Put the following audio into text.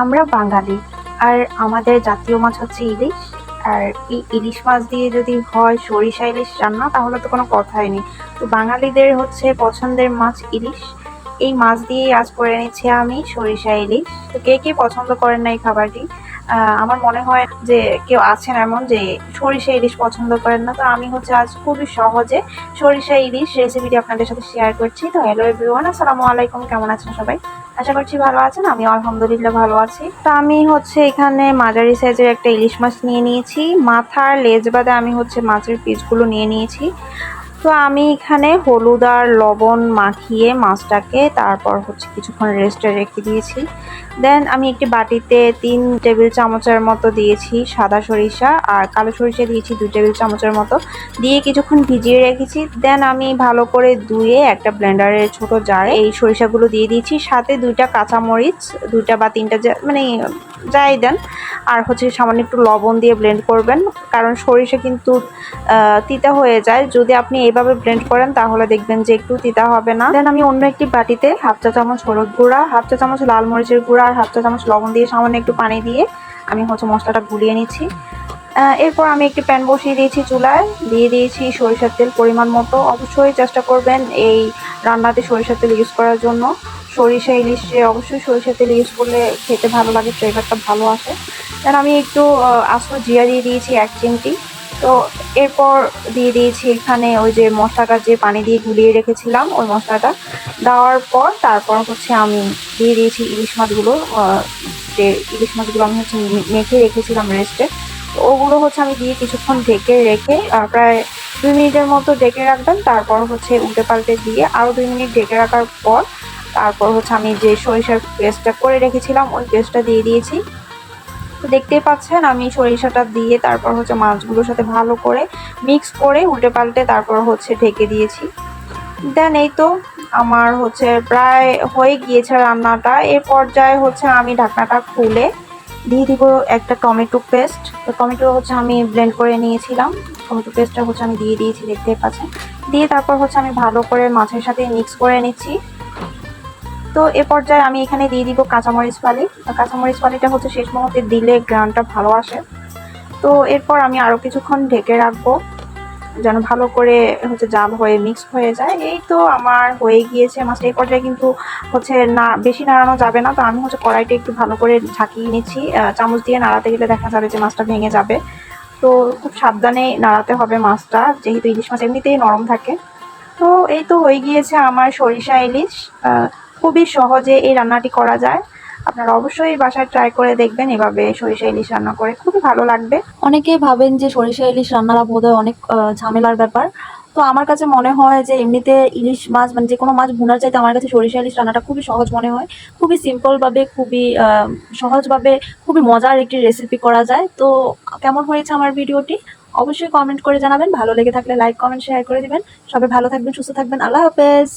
আমরা বাঙালি, আর আমাদের জাতীয় মাছ হচ্ছে ইলিশ। আর এই ইলিশ মাছ দিয়ে যদি হয় সরিষা ইলিশ রান্না, তাহলে তো কোনো কথাই নেই। তো বাঙালিদের হচ্ছে পছন্দের মাছ ইলিশ। এই মাছ দিয়েই আজ করে নিচ্ছি আমি সরিষা ইলিশ। তো কে কে পছন্দ করেন না এই খাবারটি? আমার মনে হয় যে কেউ আছেন এমন যে সরিষা ইলিশ পছন্দ করেন না। তো আমি হচ্ছে আজ খুবই সহজে সরিষা ইলিশ রেসিপিটি আপনাদের সাথে শেয়ার করছি। তো হ্যালো এভরিওয়ান, আসসালামু আলাইকুম। কেমন আছেন সবাই? আশা করছি ভালো আছেন। আমি আলহামদুলিল্লাহ ভালো আছি। তো আমি হচ্ছে এখানে মাঝারি সাইজের একটা ইলিশ মাছ নিয়ে নিয়েছি। মাথার লেজ বাদে আমি হচ্ছে মাছের পিসগুলো নিয়ে নিয়েছি। তো আমি এখানে হলুদ আর লবণ মাখিয়ে মাছটাকে তারপর হচ্ছে কিছুক্ষণ রেস্টে রেখে দিয়েছি। দেন আমি একটি বাটিতে 3 টেবিল চামচের মতো দিয়েছি সাদা সরিষা, আর কালো সরিষা দিয়েছি 2 টেবিল চামচের মতো, দিয়ে কিছুক্ষণ ভিজিয়ে রেখেছি। দেন আমি ভালো করে ধুয়ে একটা ব্লেন্ডারের ছোট জারে এই সরিষাগুলো দিয়ে দিয়েছি, সাথে 2টা কাঁচামরিচ, 2টা বা 3টা মানে যাই দেন, আর হচ্ছে সামান্য একটু লবণ দিয়ে ব্লেন্ড করবেন, কারণ সরিষা কিন্তু তিতা হয়ে যায়। যদি আপনি এইভাবে ব্লেন্ড করেন তাহলে দেখবেন যে একটু তিতা হবে না। দেন আমি অন্য একটি বাটিতে হাফ চা চামচ হলুদ গুঁড়া, হাফ চা চামচ লাল মরিচের গুঁড়া আর হাফ চা চামচ লবণ দিয়ে সামান্য একটু পানি দিয়ে আমি হচ্ছে মশলাটা গুলিয়ে নিচ্ছি। এরপর আমি একটি প্যান বসিয়ে দিয়েছি চুলায়, দিয়ে দিয়েছি সরিষার তেল পরিমাণ মতো। অবশ্যই চেষ্টা করবেন এই রান্নাতে সরিষার তেল ইউজ করার জন্য। সরিষা ইলিশে অবশ্যই সরিষার তেল ইউজ করলে খেতে ভালো লাগে, ফ্লেভারটা ভালো আসে। দেন আমি একটু আস্ত জিরা দিয়ে দিয়েছি 1 চিমটি। তো এরপর দিয়ে দিয়েছি এখানে ওই যে মশলাটা, যে পানি দিয়ে গুলিয়ে রেখেছিলাম ওই মশলাটা দেওয়ার পর তারপর হচ্ছে আমি দিয়ে দিয়েছি ইলিশ মাছগুলো। যে ইলিশ মাছগুলো আমি হচ্ছে মেখে রেখেছিলাম রেস্টে, তো ওগুলো হচ্ছে আমি দিয়ে কিছুক্ষণ ঢেকে রেখে প্রায় 2 মিনিটের মতো ঢেকে রাখবেন। তারপর হচ্ছে উল্টে পাল্টে দিয়ে আরও 2 মিনিট ঢেকে রাখার পর তারপর হচ্ছে আমি যে সরিষার পেস্টটা করে রেখেছিলাম ওই পেস্টটা দিয়ে দিয়েছি। তো দেখতেই পাচ্ছেন আমি সরিষাটা দিয়ে তারপর হচ্ছে মাছগুলোর সাথে ভালো করে মিক্স করে উল্টে পাল্টে তারপর হচ্ছে ঢেকে দিয়েছি। দেন এই তো আমার হচ্ছে প্রায় হয়ে গিয়েছে রান্নাটা। এর পর্যায়ে হচ্ছে আমি ঢাকনাটা খুলে দিয়ে দিব একটা টমেটো পেস্ট। তো টমেটো হচ্ছে আমি ব্লেন্ড করে নিয়েছিলাম, টমেটো পেস্টটা হচ্ছে আমি দিয়ে দিয়েছি, দেখতেই পাচ্ছেন। দিয়ে তারপর হচ্ছে আমি ভালো করে মাছের সাথে মিক্স করে নিচ্ছি। তো এ পর্যায়ে আমি এখানে দিয়ে দিব কাঁচামরিচ ফালি। কাঁচামরিচ ফালিটা হচ্ছে শেষ মুহূর্তে দিলে গ্রানটা ভালো আসে। তো এরপর আমি আরও কিছুক্ষণ ঢেকে রাখবো যেন ভালো করে হচ্ছে জাল হয়ে মিক্স হয়ে যায়। এই তো আমার হয়ে গিয়েছে মাছটা। এই পর্যায়ে কিন্তু হচ্ছে না বেশি নাড়ানো যাবে না। তো আমি হচ্ছে কড়াইটা একটু ভালো করে ঝাঁকিয়ে নিচ্ছি। চামচ দিয়ে নাড়াতে গেলে দেখা যাবে যে মাছটা ভেঙে যাবে। তো খুব সাবধানে নাড়াতে হবে মাছটা, যেহেতু ইলিশ মাছ এমনিতেই নরম থাকে। তো এই তো হয়ে গিয়েছে আমার সরিষা ইলিশ। খুবই সহজে এই রান্নাটি করা যায়। আপনারা অবশ্যই বাসায় ট্রাই করে দেখবেন, এভাবে সরিষা ইলিশ রান্না করে খুবই ভালো লাগবে। অনেকে ভাবেন যে সরিষা ইলিশ রান্নাটা বোধহয় অনেক ঝামেলার ব্যাপার। তো আমার কাছে মনে হয় যে এমনিতে ইলিশ মাছ মানে যে কোনো মাছ ভুনার চাইতে আমার কাছে সরিষা ইলিশ রান্নাটা খুবই সহজ মনে হয়। খুবই সিম্পলভাবে, খুবই সহজভাবে, খুবই মজার একটি রেসিপি করা যায়। তো কেমন হয়েছে আমার ভিডিওটি অবশ্যই কমেন্ট করে জানাবেন। ভালো লেগে থাকলে লাইক, কমেন্ট, শেয়ার করে দিবেন। সবাই ভালো থাকবেন, সুস্থ থাকবেন। আল্লাহ হাফেজ।